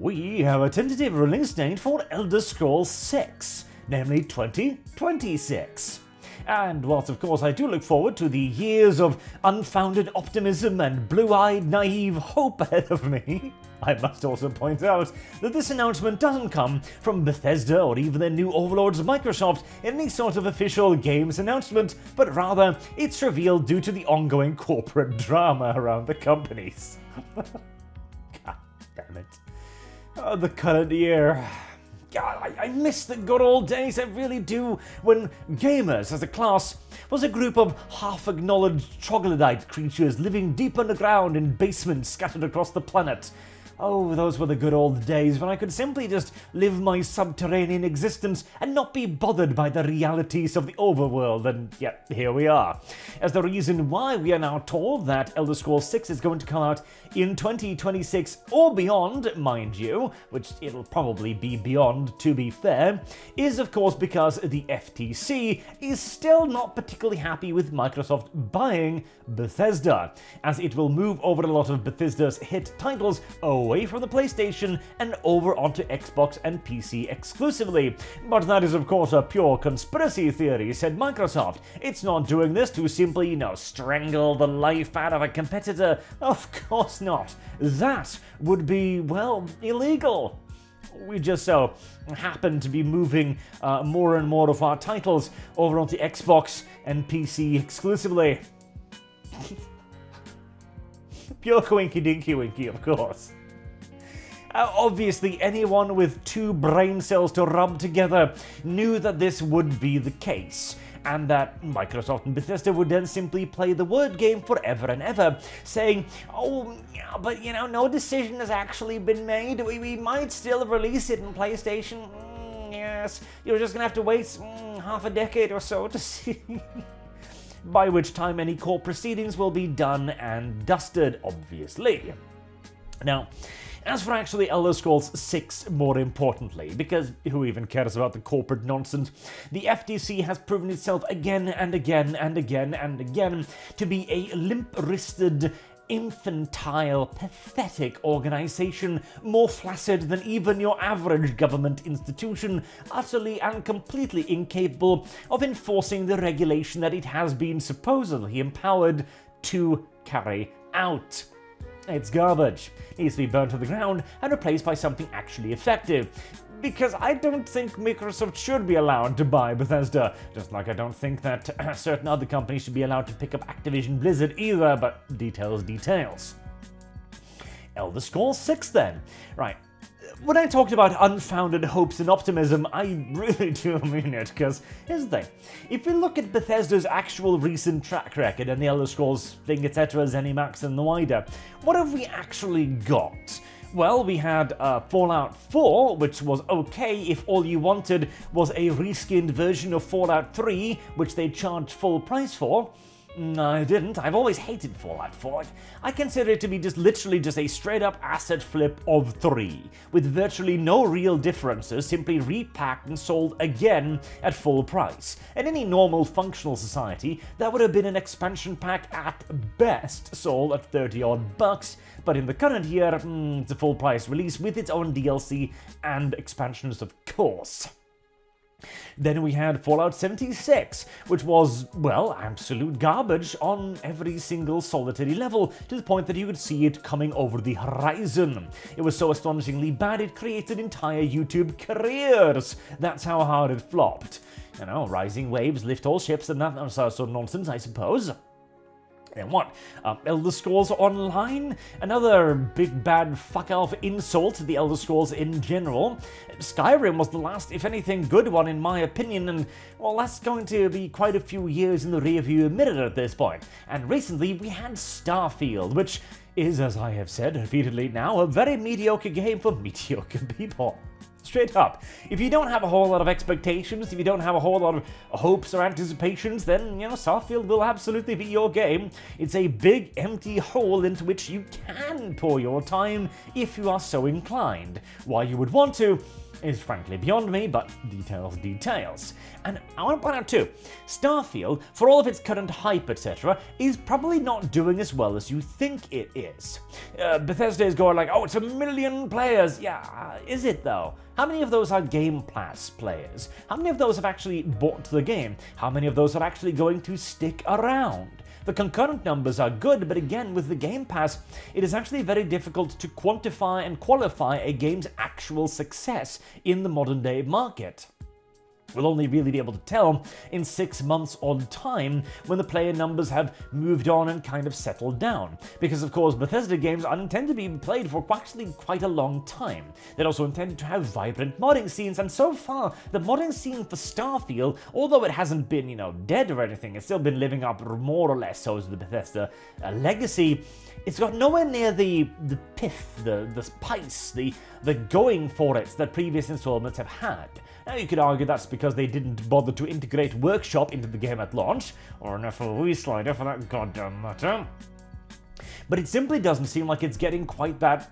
we have a tentative release date for Elder Scrolls 6, namely 2026. And whilst of course I do look forward to the years of unfounded optimism and blue-eyed naive hope ahead of me, I must also point out that this announcement doesn't come from Bethesda or even their new overlords Microsoft in any sort of official games announcement, but rather it's revealed due to the ongoing corporate drama around the companies. God damn it. The current year. God, I miss the good old days, I really do, when gamers as a class was a group of half-acknowledged troglodyte creatures living deep underground in basements scattered across the planet. Oh, those were the good old days when I could simply just live my subterranean existence and not be bothered by the realities of the overworld, and yet here we are. As the reason why we are now told that Elder Scrolls 6 is going to come out in 2026 or beyond, mind you, which it'll probably be beyond to be fair, is of course because the FTC is still not particularly happy with Microsoft buying Bethesda, as it will move over a lot of Bethesda's hit titles away from the PlayStation and over onto Xbox and PC exclusively. But that is of course a pure conspiracy theory, said Microsoft. It's not doing this to simply, strangle the life out of a competitor. Of course not. That would be, well, illegal. We just so happen to be moving more and more of our titles over onto Xbox and PC exclusively. Pure coinky-dinky winky, of course. Obviously, anyone with two brain cells to rub together knew that this would be the case, and that Microsoft and Bethesda would then simply play the word game forever and ever, saying, oh, yeah, but no decision has actually been made. We might still release it in PlayStation. Yes, you're just gonna have to wait half a decade or so to see. By which time any court proceedings will be done and dusted, obviously. Now, as for actually Elder Scrolls 6, more importantly, because who even cares about the corporate nonsense, the FTC has proven itself again and again and again and again to be a limp-wristed, infantile, pathetic organization, more flaccid than even your average government institution, utterly and completely incapable of enforcing the regulation that it has been supposedly empowered to carry out. It's garbage. It needs to be burnt to the ground and replaced by something actually effective. Because I don't think Microsoft should be allowed to buy Bethesda, just like I don't think that certain other companies should be allowed to pick up Activision Blizzard either, but details. Elder Scrolls 6 then. Right. When I talked about unfounded hopes and optimism, I really do mean it, because here's the thing. If you look at Bethesda's actual recent track record and the Elder Scrolls thing, etc., ZeniMax and the wider, what have we actually got? Well, we had Fallout 4, which was okay if all you wanted was a reskinned version of Fallout 3, which they charged full price for. No, I didn't. I've always hated Fallout 4. I consider it to be literally just a straight-up asset flip of 3, with virtually no real differences, simply repacked and sold again at full price. In any normal functional society, that would have been an expansion pack at best, sold at 30-odd bucks, but in the current year, it's a full-price release with its own DLC and expansions, of course. Then we had Fallout 76, which was, well, absolute garbage on every single solitary level, to the point that you could see it coming over the horizon. It was so astonishingly bad it created entire YouTube careers. That's how hard it flopped. Rising waves lift all ships and that sort of nonsense, I suppose. And what? Elder Scrolls Online? Another big bad fuck-off insult to the Elder Scrolls in general. Skyrim was the last, if anything, good one in my opinion, and, well, that's going to be quite a few years in the rearview mirror at this point. And recently we had Starfield, which is, as I have said repeatedly now, a very mediocre game for mediocre people. Straight up. If you don't have a whole lot of expectations, if you don't have a whole lot of hopes or anticipations, then, Starfield will absolutely be your game. It's a big, empty hole into which you can pour your time if you are so inclined. Why you would want to, is frankly beyond me, but details. And I want to point out too, Starfield, for all of its current hype, etc., is probably not doing as well as you think it is. Bethesda is going like, oh, it's 1 million players. Yeah, is it though? How many of those are Game Pass players? How many of those have actually bought the game? How many of those are actually going to stick around? The concurrent numbers are good, but again, with the Game Pass, it is actually very difficult to quantify and qualify a game's actual success in the modern day market. We'll only really be able to tell in 6 months on time when the player numbers have moved on and kind of settled down. Because of course Bethesda games are intended to be played for actually quite a long time. They're also intended to have vibrant modding scenes, and so far the modding scene for Starfield, although it hasn't been, dead or anything, it's still been living up more or less so as the Bethesda legacy. It's got nowhere near the pith, the spice, the going for it that previous installments have had. Now you could argue that's because they didn't bother to integrate Workshop into the game at launch, or an FOV slider for that goddamn matter. But it simply doesn't seem like it's getting quite that,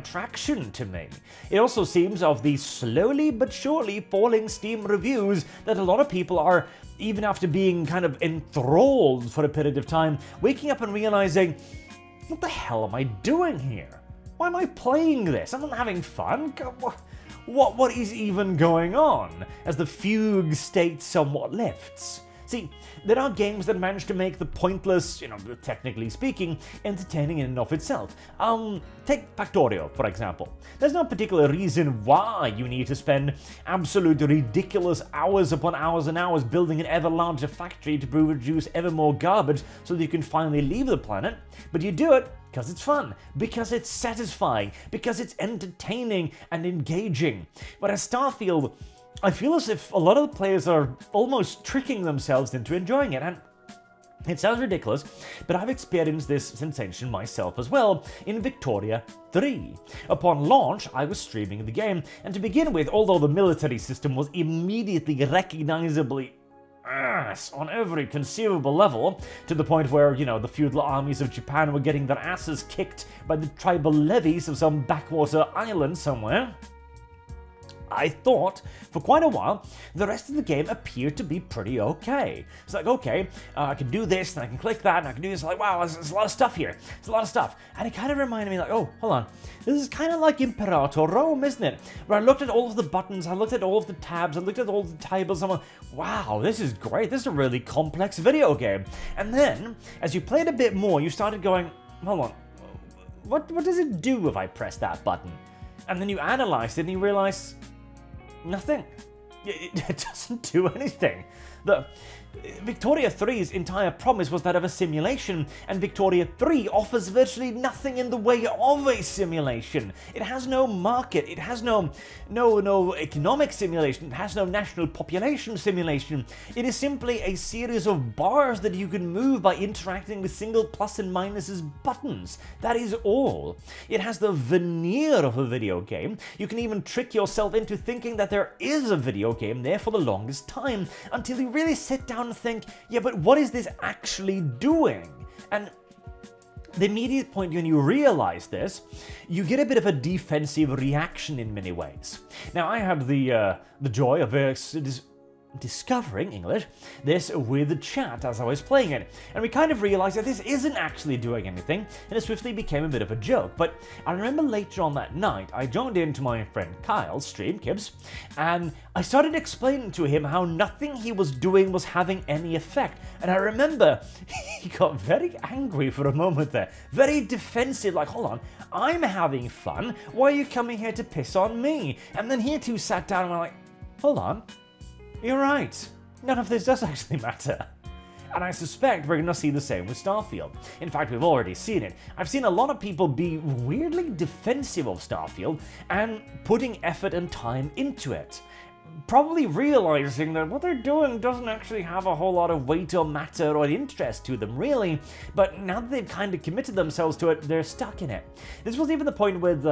traction to me. It also seems, of the slowly but surely falling Steam reviews, that a lot of people are, even after being kind of enthralled for a period of time, waking up and realizing, what the hell am I doing here? Why am I playing this? I'm not having fun. What is even going on? As the fugue state somewhat lifts. See, there are games that manage to make the pointless, technically speaking, entertaining in and of itself. Take Factorio, for example. There's no particular reason why you need to spend absolute ridiculous hours upon hours and hours building an ever larger factory to produce ever more garbage so that you can finally leave the planet, but you do it because it's fun, because it's satisfying, because it's entertaining and engaging. Whereas Starfield, I feel as if a lot of the players are almost tricking themselves into enjoying it, and it sounds ridiculous, but I've experienced this sensation myself as well in Victoria 3. Upon launch, I was streaming the game, and to begin with, although the military system was immediately recognizably ass on every conceivable level, to the point where, the feudal armies of Japan were getting their asses kicked by the tribal levies of some backwater island somewhere, I thought, for quite a while, the rest of the game appeared to be pretty okay. It's like, okay, I can do this, and I can click that, and I can do this, like, wow, there's a lot of stuff here. There's a lot of stuff. And it kind of reminded me, like, oh, hold on. This is kind of like Imperator Rome, isn't it? Where I looked at all of the buttons, I looked at all of the tabs, I looked at all of the tables, and I'm like, wow, this is great. This is a really complex video game. And then, as you played a bit more, you started going, hold on, what does it do if I press that button? And then you analyzed it, and you realize, nothing. It doesn't do anything. The Victoria 3's entire promise was that of a simulation, and Victoria 3 offers virtually nothing in the way of a simulation. It has no market, it has no economic simulation, it has no national population simulation. It is simply a series of bars that you can move by interacting with single plus and minuses buttons. That is all. It has the veneer of a video game. You can even trick yourself into thinking that there is a video game there for the longest time, until you really sit down and think, yeah, but what is this actually doing? And the immediate point when you realize this, you get a bit of a defensive reaction in many ways. Now, I had the joy of discovering English this with the chat as I was playing it, and we kind of realized that this isn't actually doing anything, and it swiftly became a bit of a joke. But I remember later on that night, I joined into my friend Kyle's stream, Kibbs, and I started explaining to him how nothing he was doing was having any effect, and I remember he got very angry for a moment there, very defensive, like, hold on, I'm having fun, why are you coming here to piss on me? And then he too sat down and went like, hold on, you're right, none of this does actually matter. And I suspect we're going to see the same with Starfield. In fact, we've already seen it. I've seen a lot of people be weirdly defensive of Starfield and putting effort and time into it, probably realizing that what they're doing doesn't actually have a whole lot of weight or matter or interest to them, really. But now that they've kind of committed themselves to it, they're stuck in it. This was even the point with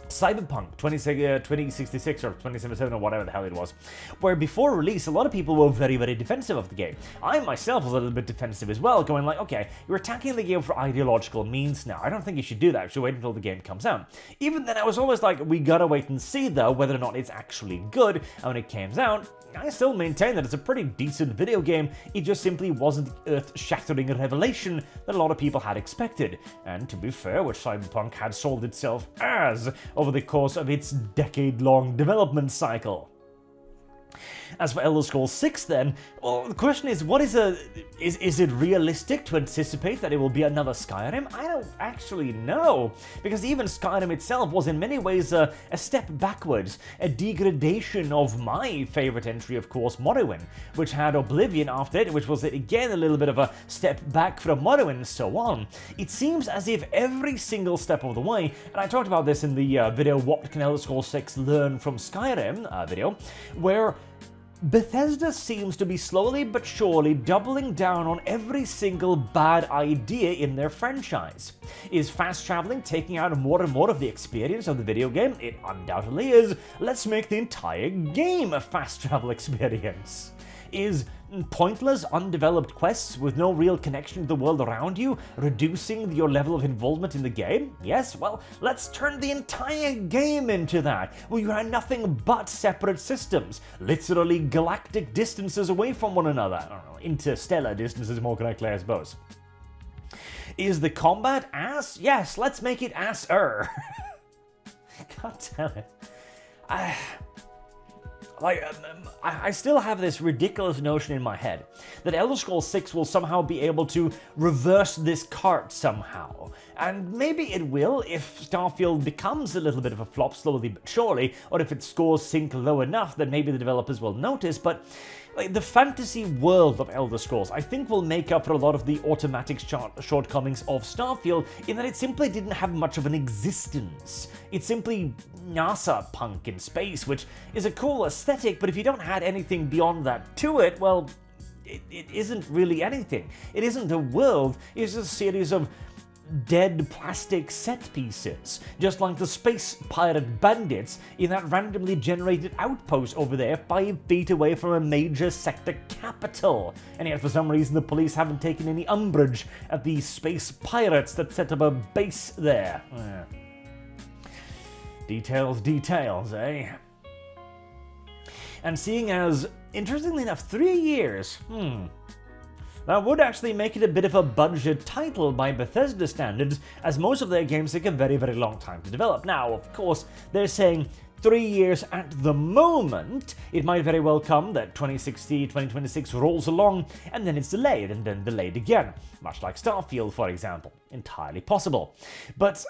Cyberpunk 2066 or 2077 or whatever the hell it was, where before release a lot of people were very, very defensive of the game. I myself was a little bit defensive as well, going like, okay, you're attacking the game for ideological means now. I don't think you should do that. You should wait until the game comes out. Even then I was always like, we gotta wait and see though whether or not it's actually good, and when it comes out, I still maintain that it's a pretty decent video game. It just simply wasn't the earth-shattering revelation that a lot of people had expected. And to be fair, which Cyberpunk had sold itself as over the course of its decade-long development cycle. As for Elder Scrolls 6 then, well, the question is, is it realistic to anticipate that it will be another Skyrim? I don't actually know, because even Skyrim itself was in many ways a step backwards, a degradation of my favorite entry, of course, Morrowind, which had Oblivion after it, which was again a little bit of a step back from Morrowind and so on. It seems as if every single step of the way, and I talked about this in the video What Can Elder Scrolls 6 Learn from Skyrim video, where Bethesda seems to be slowly but surely doubling down on every single bad idea in their franchise. Is fast traveling taking out more and more of the experience of the video game? It undoubtedly is. Let's make the entire game a fast travel experience. Is pointless, undeveloped quests with no real connection to the world around you reducing your level of involvement in the game? Yes, well, let's turn the entire game into that, where you have nothing but separate systems, literally galactic distances away from one another. I don't know, interstellar distances more correctly, I suppose. Is the combat ass? Yes, let's make it ass-er. God damn it. I still have this ridiculous notion in my head that Elder Scrolls 6 will somehow be able to reverse this cart somehow. And maybe it will if Starfield becomes a little bit of a flop slowly but surely, or if its scores sink low enough that maybe the developers will notice, but like, the fantasy world of Elder Scrolls, I think, will make up for a lot of the automatic shortcomings of Starfield in that it simply didn't have much of an existence. It's simply NASA punk in space, which is a cool aesthetic, but if you don't add anything beyond that to it, well, it isn't really anything. It isn't a world, it's just a series of dead plastic set pieces, just like the space pirate bandits in that randomly generated outpost over there 5 feet away from a major sector capital. And yet for some reason the police haven't taken any umbrage at the space pirates that set up a base there. Details, details, eh? And seeing as, interestingly enough, 3 years, that would actually make it a bit of a budget title by Bethesda standards, as most of their games take a very, very long time to develop. Now, of course, they're saying 3 years at the moment. It might very well come that 2060, 2026 rolls along, and then it's delayed, and then delayed again. Much like Starfield, for example. Entirely possible. But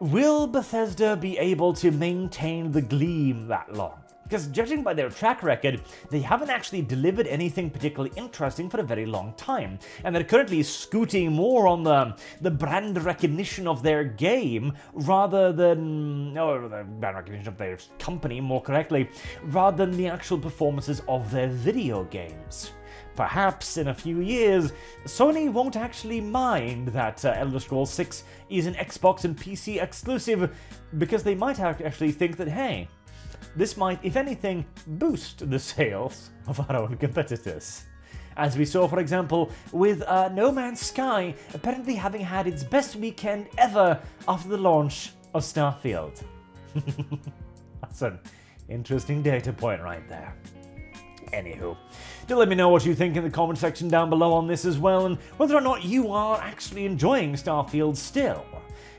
will Bethesda be able to maintain the gleam that long? Because judging by their track record, they haven't actually delivered anything particularly interesting for a very long time, and they're currently scooting more on the brand recognition of their game rather than, the brand recognition of their company, more correctly, rather than the actual performances of their video games. Perhaps in a few years, Sony won't actually mind that Elder Scrolls 6 is an Xbox and PC exclusive, because they might actually think that, hey, this might, if anything, boost the sales of our own competitors. As we saw, for example, with No Man's Sky apparently having had its best weekend ever after the launch of Starfield. That's an interesting data point right there. Anywho, do let me know what you think in the comment section down below on this as well, and whether or not you are actually enjoying Starfield still.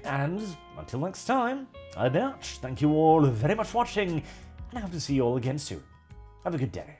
And until next time, I've been Arch. Thank you all very much for watching, and I hope to see you all again soon. Have a good day.